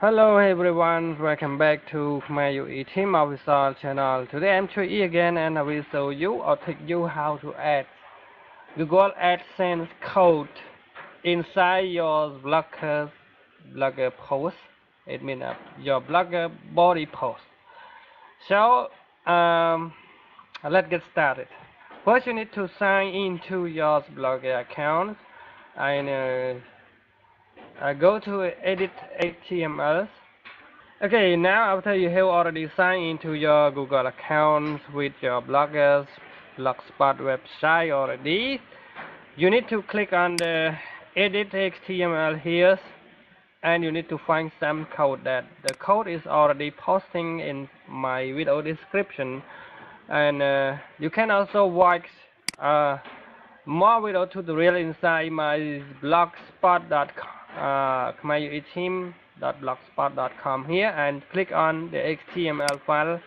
Hello everyone, welcome back to Khmerue Teams Official Channel. Today I'm CHHUOY again and I will show you or teach you how to add Google AdSense code inside your blogger post. It means your blogger body post. So let's get started. First you need to sign into your blogger account and go to edit HTML. Okay, now after you have already signed into your Google account with your blogger's blogspot website already, you need to click on the edit HTML here and you need to find some code. That the code is already posting in my video description, and you can also watch more video tutorial inside my blogspot.com, khmerueteams.blogspot.com here, and click on the HTML file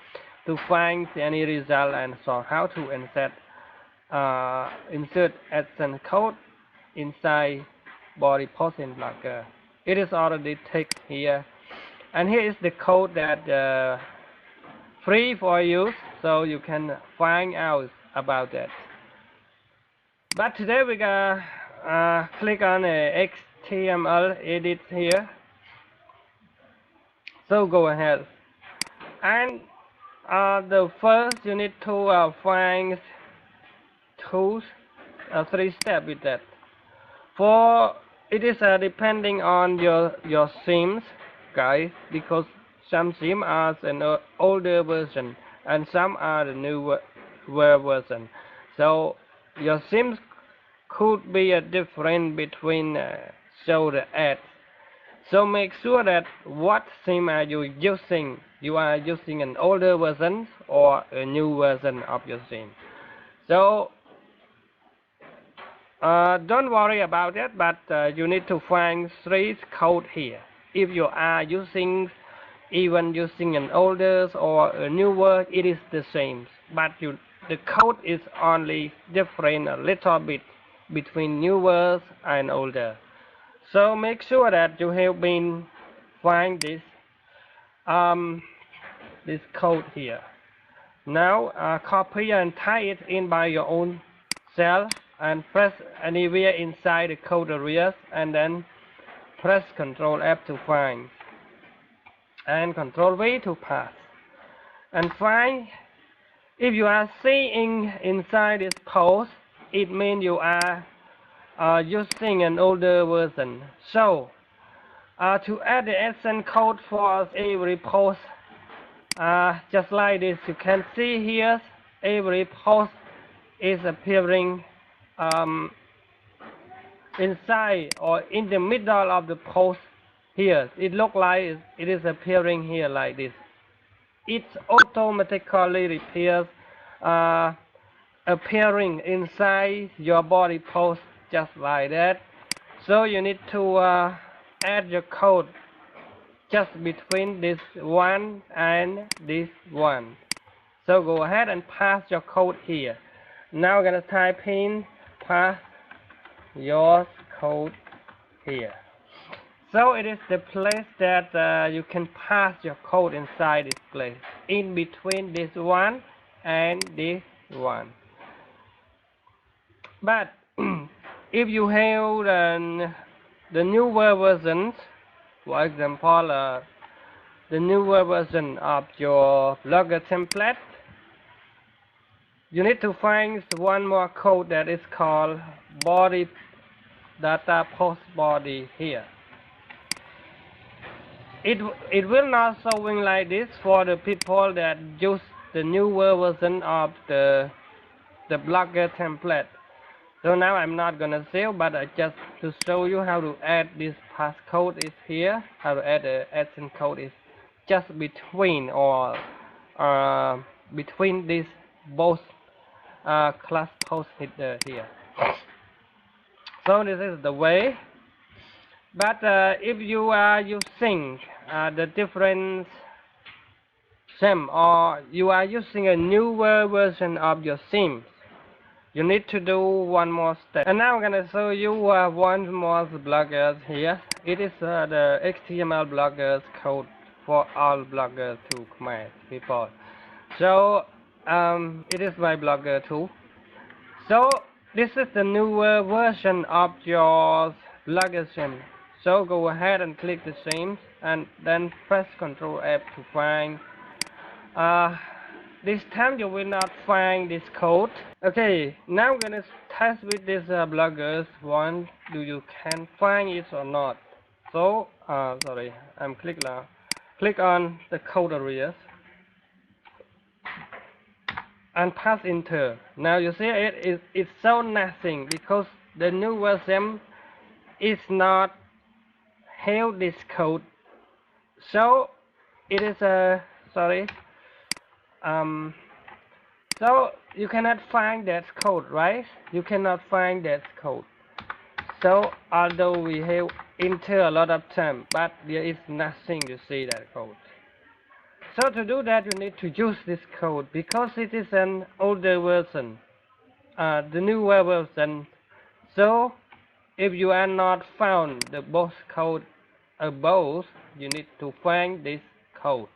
to find any result and so how to insert AdSense code inside body post in Blogger. It is already text here, and here is the code that free for use, so you can find out about that. But today we gonna click on HTML edit here. So go ahead, and the first you need to find tools, 3 steps with that. For it is depending on your themes, guys, because some themes are an older version and some are the newer version. So your themes could be a difference between show the ads. So make sure that what theme are you using? You are using an older version or a new version of your theme. So don't worry about it, but you need to find 3 code here. If you are using an older or a newer, it is the same, but the code is only different a little bit between newer and older. So make sure that you have been find this code here. Now copy and type it in by your own self and press anywhere inside the code areas, and then press Ctrl F to find and Ctrl V to pass and find. If you are seeing inside this post, it means you are using an older version. So to add the AdSense code for every post, just like this, you can see here every post is appearing inside or in the middle of the post here. It looks like it is appearing here like this. It automatically appearing inside your body post just like that. So you need to add your code just between this one and this one. So go ahead and pass your code here. Now we're gonna type in pass your code here. So it is the place that you can pass your code inside this place, in between this one and this one. But if you have the newer versions, for example, the newer version of your blogger template, you need to find one more code that is called body data post body here. It will not showing like this for the people that use the newer version of the blogger template. So now I'm not gonna save, but I just to show you how to add this passcode is here. How to add the AdSense code is just between or between these both class post header here. So this is the way. But if you are using the different theme, or you are using a newer version of your theme, you need to do one more step. And now I'm gonna show you one more bloggers here. It is the HTML bloggers code for all bloggers to Khmer people. So it is my blogger too. So this is the newer version of your blogger sim. So go ahead and click the same and then press Ctrl F to find. This time you will not find this code. Okay, now we're gonna test with this bloggers one. Do you can find it or not? So sorry, I'm click now. Click on the code areas and pass enter. Now you see it's so nothing because the new version is not held this code. So it is a sorry. So you cannot find that code, right? You cannot find that code. So although we have enter a lot of time, but there is nothing to see that code. So to do that, you need to use this code because it is an older version, the newer version. So if you are not found the both code above, you need to find this code.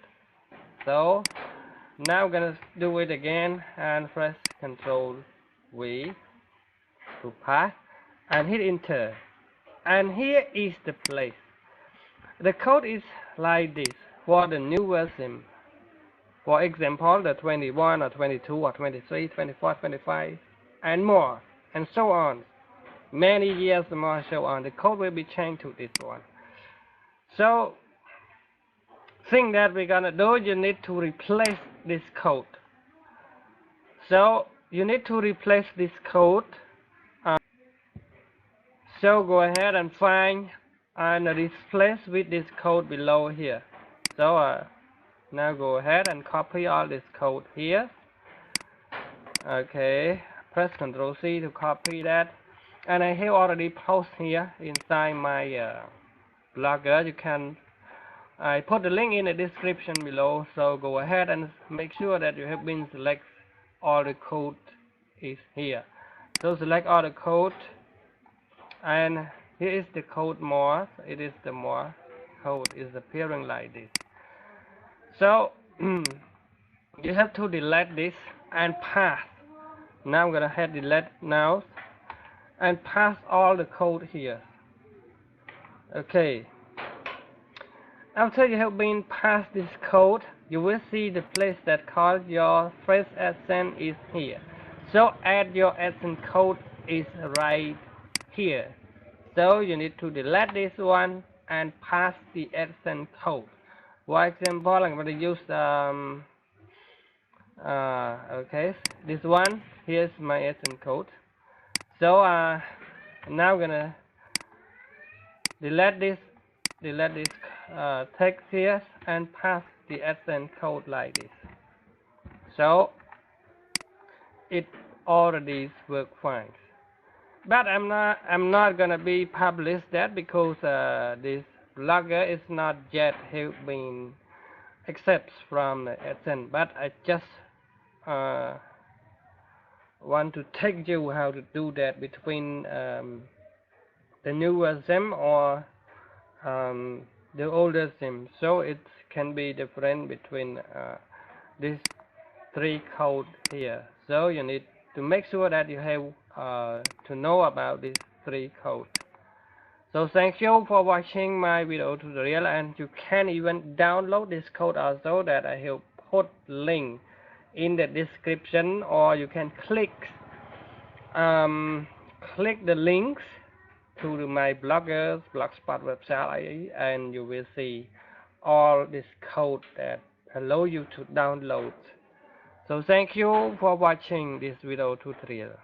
So now I'm gonna do it again and press Ctrl V to pass and hit enter. And here is the place. The code is like this for the new version. For example, the 21 or 22 or 23, 24, 25, and more, and so on. Many years more, so on. The code will be changed to this one. So, thing that we're gonna do, you need to replace this code. So, you need to replace this code. So, go ahead and find and replace with this code below here. So, now go ahead and copy all this code here. Okay, press Ctrl C to copy that. And I have already posted here inside my blogger. You can I put the link in the description below. So go ahead and make sure that you have been select all the code is here. So select all the code, and here is the code more. It is the more code is appearing like this. So you have to delete this and pass. Now I'm gonna hit delete now and pass all the code here. Okay. After you have been passed this code, you will see the place that called your first AdSense is here. So add your AdSense code is right here. So you need to delete this one and pass the AdSense code. For example, I'm going to use okay, this one. Here's my AdSense code. So now I'm gonna delete this text here and pass the AdSense code like this. So it already works fine. But I'm not gonna be publish that because this blogger is not yet have been accepted from the AdSense. But I just want to take you how to do that between the newer sim or the older sim. So it can be different between these three code here. So you need to make sure that you have to know about these three code. So thank you for watching my video tutorial, and you can even download this code also that I have put link in the description, or you can click the links to my bloggers blogspot website, and you will see all this code that allow you to download. So thank you for watching this video tutorial.